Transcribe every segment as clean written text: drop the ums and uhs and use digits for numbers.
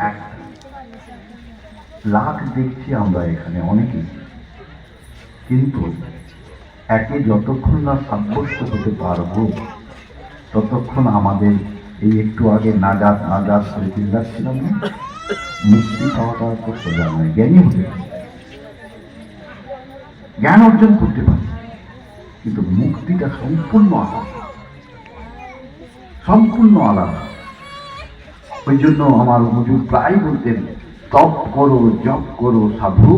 এক লাখ দেখছি আমরা এখানে অনেকেই, কিন্তু একে যতক্ষণ না সাব্যস্ত হতে পারবো ততক্ষণ আমাদের এই একটু আগে নাজাত নাজাত করে চিল্লাচ্ছিলাম না, মুক্তি পাওয়াটা তো সোজা নয়। জ্ঞানী হতে পারে, জ্ঞান অর্জন করতে পারে, কিন্তু মুক্তিটা সম্পূর্ণ আলাদা, সম্পূর্ণ আলাদা। ওই জন্য আমার হুজুর প্রায় বলতেন, তপ করো জপ করো সাধু,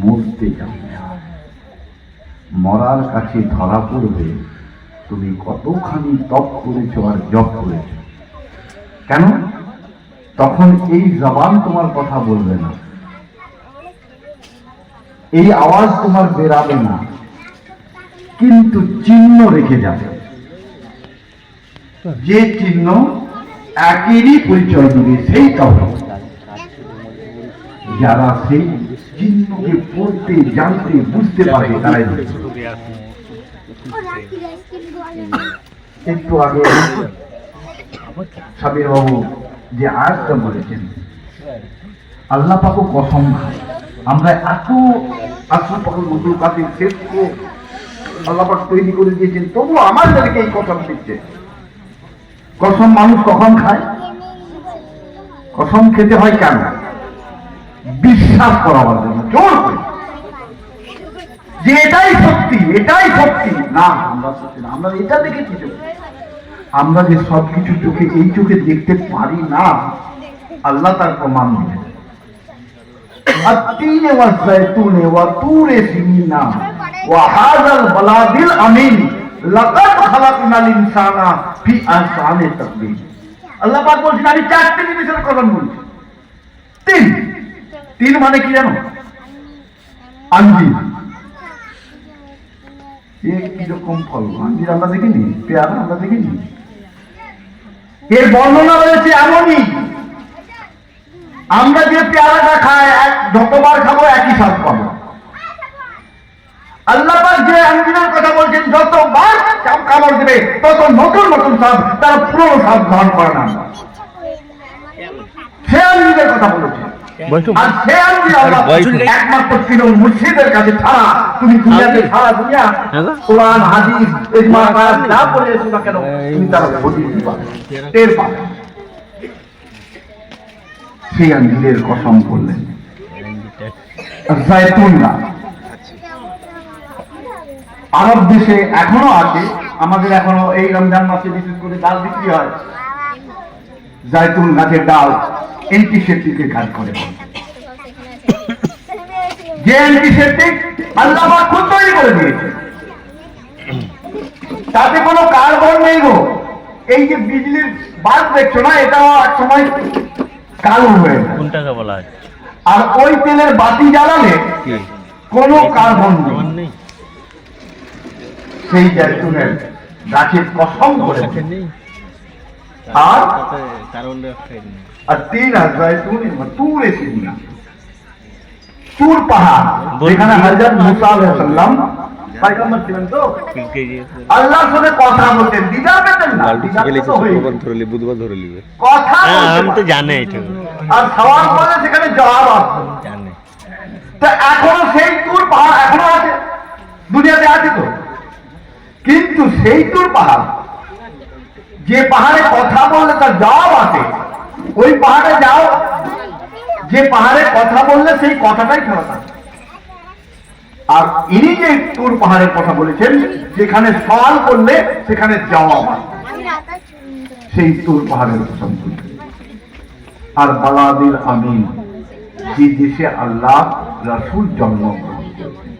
মরতে যাবে আর। মরার কাছে ধরা পড়বে তুমি কতখানি তপ করেছ আর জপ করেছ। কেন? তখন এই জবান তোমার কথা বলবে না, এই আওয়াজ তোমার বেরাবে না, কিন্তু চিহ্ন রেখে যাবে। যে চিহ্ন একেরই পরিচয় দিবে, সেই তাওহীদ। যারা সেই চিহ্নকে পড়তে জানতে বুঝতে পারে তারাই। একটু আগে সাবির বাবু যে আয়াতটা বলেছেন, আল্লাহ পাকও কসম খায়। আমরা এত আশরাফ মাখলুকাতের শেষকে আল্লাহ পাক তৈরি করে দিয়েছেন, তবু আমাদেরকে এই কসম দিচ্ছে। কসম মানুষ কখন খায়? কসম খেতে হয় কেন? বিশ্বাস করাবার জন্য, জোর করে যে এটাই সত্যি, এটাই সত্যি। না, আমরা সত্যি না, আমরা এটা দেখেছি চোখে। আমরা যে সবকিছু চোখে, এই চোখে দেখতে পারি না, আল্লাহ তার প্রমাণ দিলেন। আত-তিনে ওয়াজ-যায়তুনে ওয়া তুরে সিনিনা ওয়া হাযাল বালাদিল আমিন লাকাদ খালাকনাল ইনসানা ফি আহসানি তাকওয়িম। আল্লাহ পাক বলছেন, আমি চারটি জিনিসের কথা বলছি। তিন মানে কি জানো? আঞ্জির। কিরকম ফল? আঞ্জির আমরা দেখিনি, পেয়ারা আমরা দেখিনি। এর বর্ণনা রয়েছে এমনই, আমরা যে পেয়ারাটা খাই যতবার খাবো একই স্বাদ পাবো। আল্লাহ পাক যে আঞ্জিরের কথা বলছেন, যতবার কামড় দেবে তত নতুন নতুন স্বাদ, তার পুরনো স্বাদ গ্রহণ করে না। সে আঞ্জিরের কথা বলেছে, আর সে আঞ্জির একমাত্র তৃণমূল মুর্শিদের কাছে ছাড়া তুমি দুনিয়াতে সারা দুনিয়া কোরআন হাদিস ইজমা কিয়াস যা পড়ে এসো না কেন, তুমি তার বুঝতে পারবে, টের পাবে। সেই আঞ্জিরের কসম করলেন। জায়তুন গাছ আরব দেশে এখনো আছে, আমাদের এখনো এই রমজান মাসে বিশেষ করে ডাল বিক্রি হয়। জায়তুন গাছের ডাল অ্যান্টিসেপটিকের কাজ করে। যে অ্যান্টিসেপটিক আল্লাহ পাক খুব তৈরি করে দিয়েছে, তাতে কোনো কার্বন নেই গো। এই যে বিজলির বাল্ব দেখছো না, এটাও এক সময় কালো হয়ে যায়। কোনটাকে বলা হয়? আর ওই তেলের বাতি জ্বালালে কোনো কার্বন নেই। সেই জায়তুনের গাছের কসম করে। আর তিন জায়তুন তুরে সিনিনা, তুর পাহাড়, যেখানে হযরত মুসা আলাইহিস সালাম পয়গম্বর ছিলেন, তো আল্লাহর সাথে কথা বলতেন, দিদার পেতেন না। কথা আমি তো জানি এটা, আর সওয়াল করলে সেখানে জবাব আসে জানে। তো এখনো সেই তুর পাহাড় এখনো আছে, দুনিয়াতে আছে তো। কিন্তু সেই তুর পাহাড়, যে পাহাড়ে কথা বললে তার জবাব আসে, ওই পাহাড়ে যাও, যে পাহাড়ে কথা বললে সেই কথাটাই ফেরত আসে। আর ইনি যে তুর পাহাড়ের কথা বলেছেন, যেখানে সওয়াল করলে সেখানে জবাব আসে, সেই তুর পাহাড়ের কসম করলেন। আর বালাদিল আমিন, যে দেশে আল্লাহ রাসূল জন্মগ্রহণ করেছেন।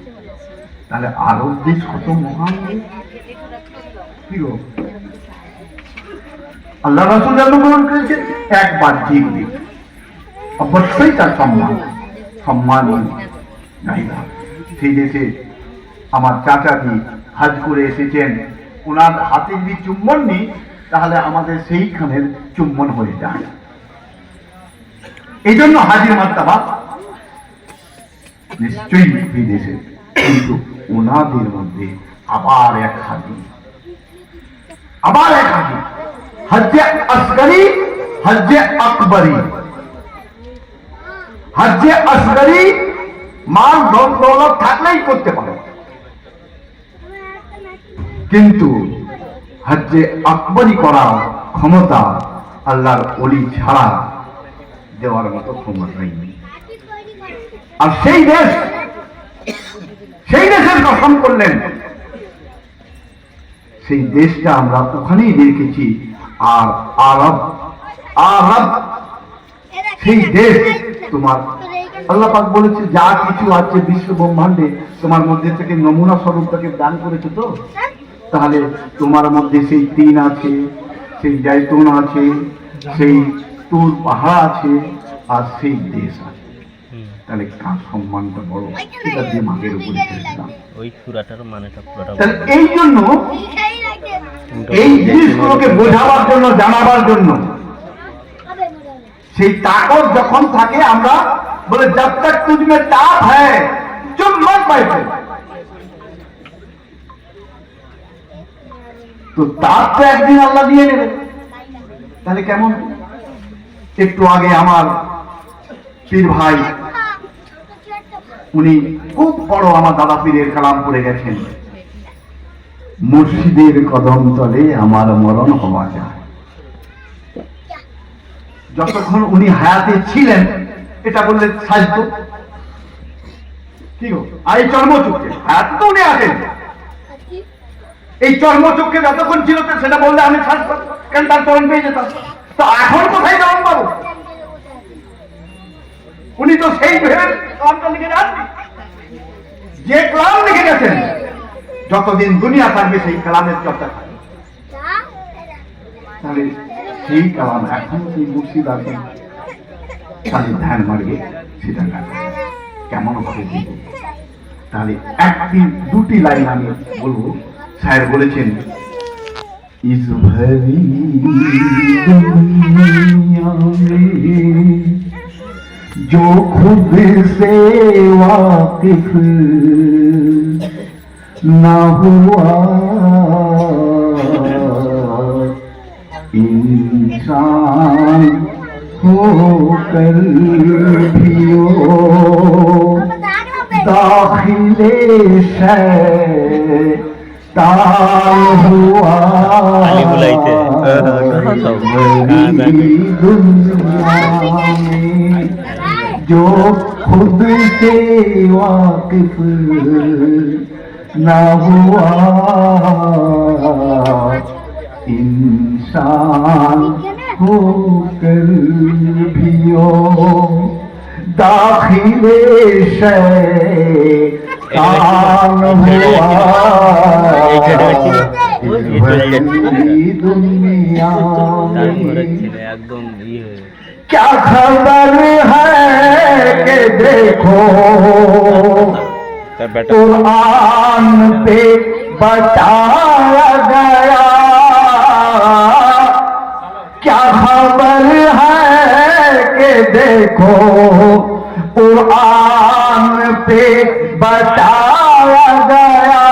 তাহলে আরব দেশ কত মহান! আল্লাহ রাসূল জন্মগ্রহণ করেছেন, একবার ঠিক দিক, অবশ্যই তার সম্মান জায়গা। সেই দেশে আমার চাচাজি হজ করে এসেছেন, ওনার হাতে যদি চুম্বন নিই তাহলে আমাদের সেইখানের চুম্বন হয়ে যায়। এই জন্য হাজির মার্তাবা নিশ্চয়ই এই দেশে, কিন্তু ওনাদের মধ্যে আবার এক হাজি, হজ্জে আসগরি, হজ্জে আকবরি। হজ্জে আসগরি মাল ধন দৌলত থাকলেই করতে পারে, কিন্তু হজ্জে আকবরি করার ক্ষমতা আল্লাহর ওলি ছাড়া দেওয়ার মতো ক্ষমতা নেই। আর সেই দেশের কসম করলেন, সেই দেশটা আমরা ওখানেই দেখেছি। আর আরব সেই দেশ তোমার আল্লাহ পাক বলেছে যা কিছু আছে বিশ্ব ব্রহ্মাণ্ডে তোমার মধ্যে থেকে নমুনা স্বরূপ তাকে দান করেছে। তো তাহলে তোমার মধ্যে সেই তিন আছে, সেই জায়তুন আছে, সেই তুর পাহাড় আছে, আর সেই দেশ আছে। তাহলে কার সম্মানটা বড়, সেটা দিমাগের উপরে ওই সূরাটার মানেটা পুরোটা। তাহলে এই জন্য এই জিনিসগুলোকে বোঝাবার জন্য, জানাবার জন্য সেই তাকত যখন থাকে, আমরা বলে জব তক তুঝমে তাপ হ্যায় চুপ মত बैठे। তো তাপ তো একদিন আল্লাহ দিয়ে নেবে। তাহলে কেমন? একটু আগে আমার পীর ভাই, উনি খুব বড় আমার দাদা পীরের কালাম পড়ে গেছেন, মুর্শিদের কদম তলে আমার মরণ হওয়া যায়। যতক্ষণ উনি হায়াতে ছিলেন এটা বললে সাজত কি গো? আর এই চর্মচক্ষে হায়াতে তো উনি আছেন, এই চর্মচক্ষে যতক্ষণ ছিল সেটা বললে আমি সাজত, কেন তার চরণ পেয়ে যেতাম। তো এখন কোথায় চরণ পাবো? উনি তো সেই ভেবে কালামটা লিখে যান, যে কালাম লিখে গেছেন যতদিন দুনিয়া থাকবে সেই কালামের চর্চা থাকবে। তাহলে সেই কালাম এখন সেই মুর্শিদ আছে, তাহলে ধ্যান মারবে সেটা কেমন ভাবে দিব। তাহলে একটি দুটি লাইন আমি বলবো। স্যার বলেছেন, ইস ভরি দুনিয়া में जो खुद से वाकिफ ना हुआ इंसान होकर भी दाखिले शैतान हुआ दुनिया में जो खुद से वाकिफ ना हुआ इंसान होकर भी दाखिले शैतान हुआ दुनिया में। क्या खबर है कि देखो कुरान पे बताया गया, क्या खबर है कि देखो कुरान पे बताया गया,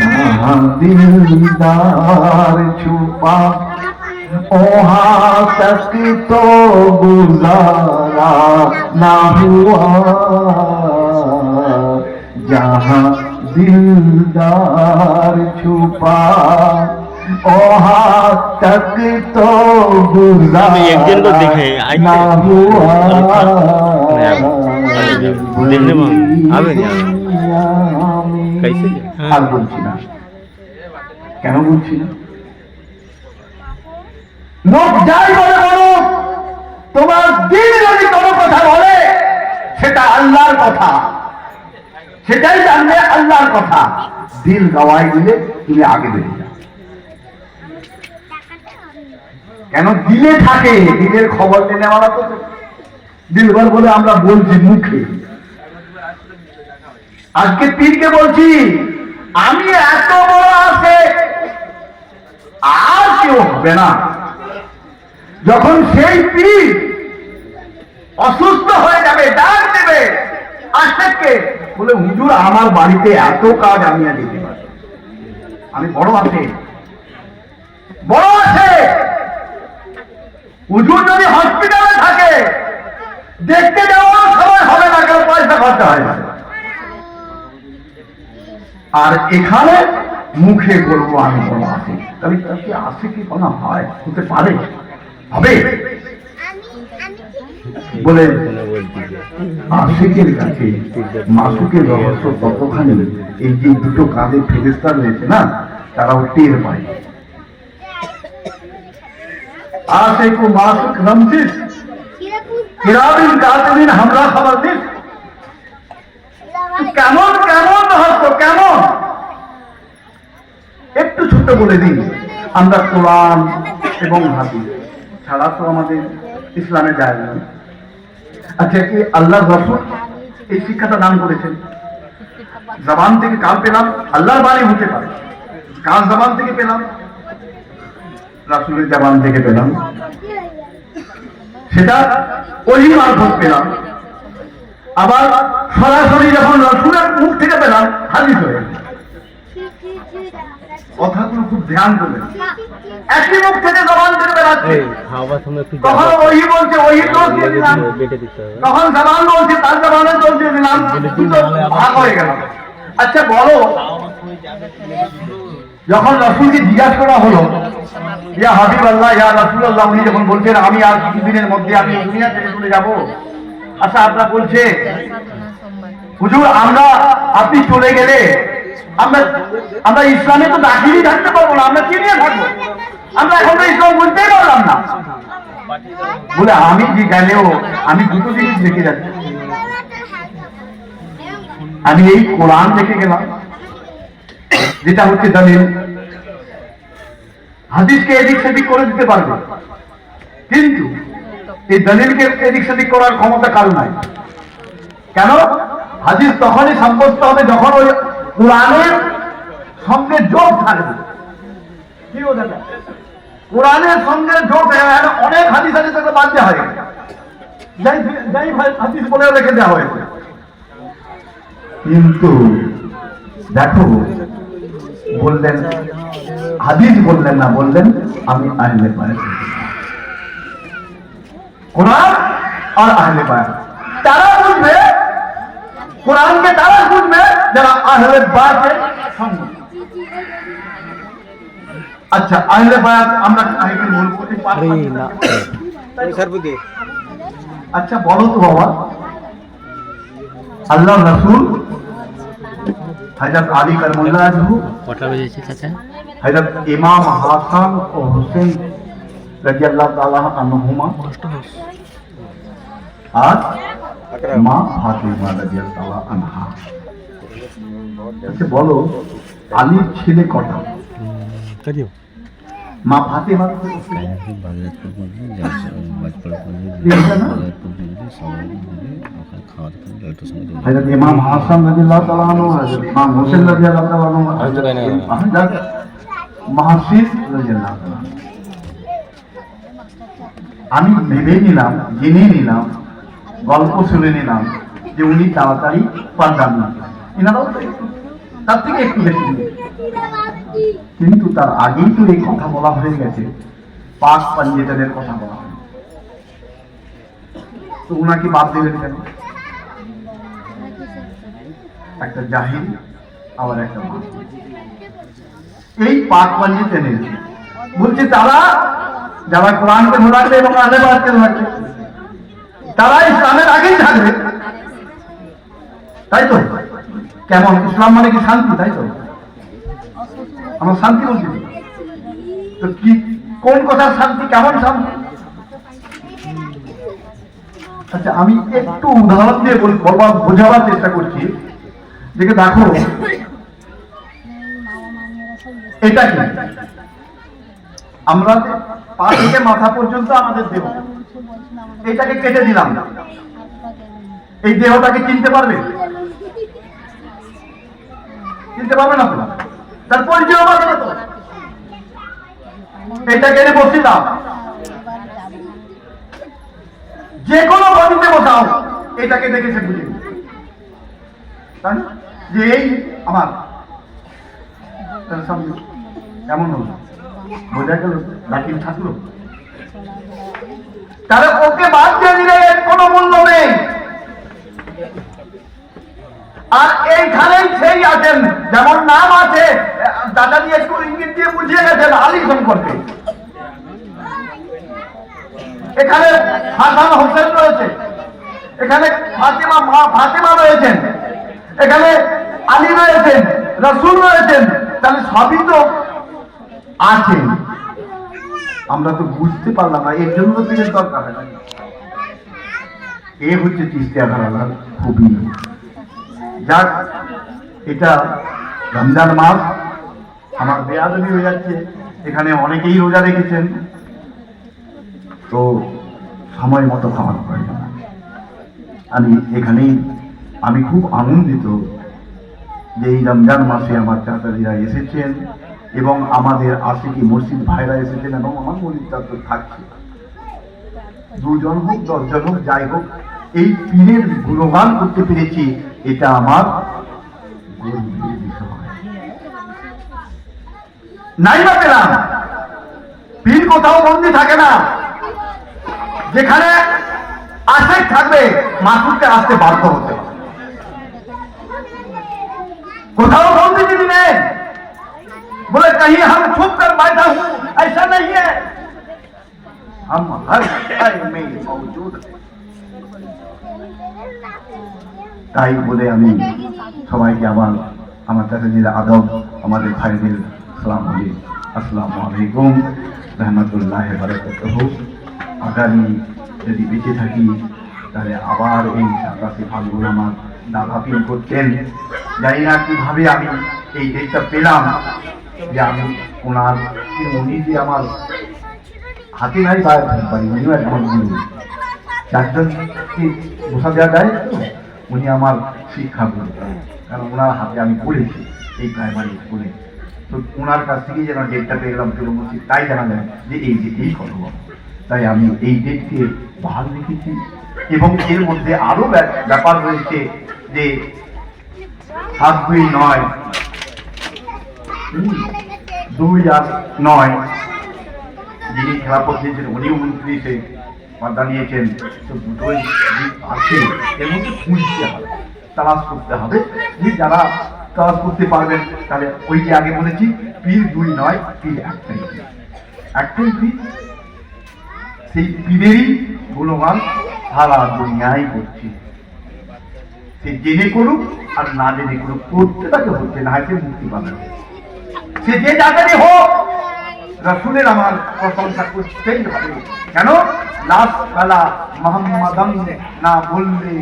जहाँ दिलदार छुपा वहाँ तक तो गुजारा ना हुआ, जहाँ दिलदार छुपा वहाँ तक तो गुजारा ना हुआ। আর বলছি না, কেন বলছি না? লোক যাই বলে বলুক, তোমার দিল যদি কোনো কথা বলে সেটা আল্লাহর কথা, সেটাই জানবে আল্লাহর কথা। দিল গাওয়াই দিলে তুমি আগে বেরিয়ে যাও। কেন? দিলে থাকে, দিলের খবর নেওয়ারা তো দিলবার বলে আমরা বলছি মুখে। আজকে পীরকে বলছি আমি এত বড় আছে আর কেউ হবে না। যখন সেই পীর অসুস্থ হয়ে যাবে, ডাক দেবে আশেককে, বলে হুজুর আমার বাড়িতে এত কাজ আমি আর দিতে পারি, আমি বড় আছে, বড় আছে। হুজুর যদি হসপিটালে থাকে দেখতে যাওয়ার সময় হবে না, কেন পয়সা খরচা হয় না। আর এখানে মুখে বলবো আমি বড় আছি, তবে কি আছে কি কোনো হয়, হতে পারে, হবে বলে আশিকের কাছে মাসুকের রহস্য ততখানি। এই যে দুটো কাঁধে ফেরেশতা রয়েছে না, তারাও টের পায়। आशिक मासुक रमजिस किराबिन कातिबिन हमरा खबर दिस। কেমন কেমন রহস্য, কেমন একটু ছোট বলে দিন। আমরা কোরআন এবং হাদিস ছাড়া তো আমাদের ইসলামে যায় না। আচ্ছা, কি আল্লাহ রাসূল এই শিক্ষাটা দান করেছেন? জবান থেকে কাল পেলাম, আল্লাহর বাণী হতে পারে। কাল জবান থেকে পেলাম, রাসূলের জবান থেকে পেলাম, সেটা ওহী মারফত পেলাম। আবার সরাসরি যখন রাসূলের মুখ থেকে পেলাম, হাদিস হয়ে গেল। কথাগুলো খুব ধ্যান করবেন। একই মুখ থেকে জবান থেকে বেরাচ্ছে, তখন ওহী বলছে ওহী দোষ দিয়ে দিলাম, তখন জবান বলছে তার জবানের দোষ দিয়ে দিলাম, দুটো ভাগ হয়ে গেল। আচ্ছা বলো, যখন রাসূলকে জিজ্ঞাসা করা হলো ইয়া হাবিবাল্লাহ ইয়া রাসূলুল্লাহ, উনি যখন বলছেন আমি আর কিছুদিনের মধ্যে আমি দুনিয়া থেকে চলে যাব, আচ্ছা আপনারা বলছে হুজুর আমরা আপনি চলে গেলে আমরা ইসলামে তো দাখিলই থাকতে পারবো না, আমরা কি নিয়ে থাকবো, আমরা এখন তো ইসলাম বুঝতেই পারলাম না। বলে আমি যে গেলেও আমি দুটো জিনিস দেখে যাচ্ছি, আমি এই কোরআন দেখে গেলাম যেটা হচ্ছে দলিল, হাদিসকে এদিক সেদিক করে দিতে পারবে, কিন্তু এই দলিলকে এদিক সেদিক করার ক্ষমতা কারো নাই। কেন? হাদিস তখনই সাব্যস্ত হবে যখন ওই কোরআনের সঙ্গে যোগ থাকবে। কি বোঝা যায়? কোরআনের সঙ্গে যোগ থাকবে। অনেক হাদিস আছে তাকে বাদ দেওয়া হয়, যাই হাদিস বলেও রেখে দেওয়া হয়েছে। কিন্তু দেখো বললেন হাদিস বললেন না, বললেন আমি আহলে বায়াত, কোরআন আর আহলে বায়াত। তারা বুঝবে কোরআনকে, তারা বুঝবে যারা আহলে বায়াতের সঙ্গে। আচ্ছা আহলে বায়াত আমরা কাহিনী বলবো না। আচ্ছা বলো তো বাবা, আল্লাহ রাসূল হযরত আলী কারমুল্লাহ আনহু, হযরত ইমাম হাসান ও হুসেন রাদিয়াল্লাহু তাআলা আনহুমা, আর মা ফাতিমা রাদিয়াল্লাহু তাআলা আনহা। আচ্ছা বলো আলীর ছেলে কটা? মা ফাতিমা হযরত ইমাম হাসান রাদিয়াল্লাহু তাআলা আনহু, হযরত ইমাম হোসেন রাদিয়াল্লাহু তাআলা আনহু, হযরত মাহসিন রাদিয়াল্লাহু তাআলা। আমি ভেবে নিলাম, জেনে নিলাম, গল্প শুনে নিলাম যে উনি তাড়াতাড়ি পারবেন না, এনারাও তার থেকে একটু বেশি, কিন্তু তার আগেই তো এই কথা বলা হয়ে গেছে, পাক পাঞ্জেতাদের কথা বলা হয়, তো উনাকে বাদ দিলেন কেন? একটা জাহিল আবার একটা মা, এই পাক পাঞ্জেতাদের বলছে তারা যারা কোরআনকে ধরাবে এবং আহলে বায়াতকে ধরাবে, তারা ইসলামের আগেই থাকবে, তাই তো? কেমন ইসলাম মানে কি শান্তি, তাই তো? আমরা শান্তি বলছি তো, কি কোন কথার শান্তি, কেমন শান্তি? আচ্ছা আমি একটু উদাহরণ দিয়ে বোঝাবার চেষ্টা করছি। দেখে দেখো এটা কি, আমরা পা থেকে মাথা পর্যন্ত আমাদের দেহ, এটাকে কেটে দিলাম, এই দেহটাকে চিনতে পারবে? চিনতে পারবে না তো, তার পরিচয় পাবে না তো। এটা কেটে বসছিলাম, যে কোনো বডিতে বসাও, এটাকে দেখেছে বুঝে, তাই না? যে এই আমার সামনে কেমন হলো, বোঝা গেল, দাখিল থাকলো। তাহলে ওকে বাদ দিয়ে দিলে এর কোনো মূল্য নেই। আর এইখানেই সেই আছেন, যেমন নাম আছে, দাদাজি একটু ইঙ্গিত দিয়ে বুঝিয়ে গেছেন, আলী সম্পর্কে। এখানে হাসান হোসেন রয়েছে, এখানে ফাতেমা রয়েছেন, এখানে আলী রয়েছেন, রাসূল রয়েছেন, তাহলে সবই তো আছে। আমরা তো বুঝতে পারলাম না, এর জন্য পীরের দরকার হয় না। এ হচ্ছে চিশতিয়া ঘরানার খুবই। যাক, এটা রমজান মাস, আমার বেয়াদবি হয়ে যাচ্ছে, এখানে অনেকেই রোজা রেখেছেন, তো সময় মতো খাবার প্রয়োজন। আমি খুব আনন্দিত যে এই রমজান মাসে আমার চাচাজিরা এসেছেন এবং আমাদের আশিকি মসজিদ ভাইরা এসেছেন, এবং আমার মসজিদটা তো থাকছে, 2 জন হোক 10 জন হোক, যাই হোক, এই পীরের গুণগান করতে পেরেছি, এটা আমার গর্বের বিষয়। নাই বা পেলাম, পীর কোথাও বন্দি থাকে না, যেখানে আশেক থাকবে মাসুদকে আসতে বাধ্য হতে হবে। কোথাও बंदी भी नहीं, बोले कहीं हम छुप कर बैठा हूं, ऐसा नहीं है, हम हर घर में मौजूद हैं। তাই বলে আমি সবাইকে আবার আমার চাচাজিরা আদব, আমাদের ভাইদের আসসালামু আলাইকুম রহমতুল্লাহ বারাকাতুহু। আগামী যদি বেঁচে থাকি তাহলে আবার এই 27 ফাল্গুন আমার দাদা পীর করতেন। জানি না কিভাবে আমি এই ডেটটা পেলাম, যে আমি ওনার উনি যে আমার হাতে নাই পায়ে পারি, উনিও আমার গুরু। 4 জনকে বসা দেওয়া যায় তো, উনি আমার শিক্ষা গুরু, কারণ ওনার হাতে আমি পড়েছি এই প্রাইমারি স্কুলে। তো ওনার কাছ থেকেই যেন ডেটটা পেলাম, তাই জানা যায় যে এই ডেটেই করবো। তাই আমি এই ডেটকে বহাল রেখেছি, এবং এর মধ্যে আরো ব্যাপার রয়েছে যে 7-2-9 2-9 যিনি খেলাপথ দিয়েছেন উনিও 29-এ বার্তা নিয়েছেন। তো দুটোই আছে, এর মধ্যে খুঁজতে হবে, তালাশ করতে হবে। যে যারা তালাশ করতে পারবেন, তাহলে ওই যে আগে বলেছি পীর 2 নয়, পীর একটাই পীর, সেই পীরেরই গুণগান সারা দুনিয়ায় করছে। সে জেনে করুক আর না জেনে করুক, করতে তাকে হচ্ছে, না হয়তো মুক্তি পাবে। সে যে জায়গায় হোক, রাসূলের আমার প্রশংসা করতেই হবে। কেন? লাশ কালা মুহাম্মাদান না বললে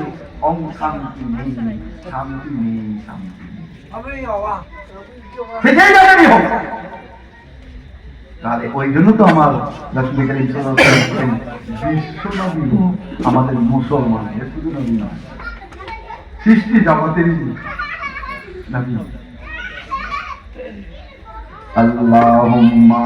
অং শান্তি নেই, শান্তি নেই, শান্তি নেই। সে যে জায়গায় হোক, তাহলে ওই জন্য তো আমার রাসূল কারীম সাল্লাল্লাহু আলাইহি ওয়াসাল্লাম বিশ্বনবী, আমাদের মুসলমানের শুধু নবী নয়, সৃষ্টি জগতের নবী। আল্লাহুম্মা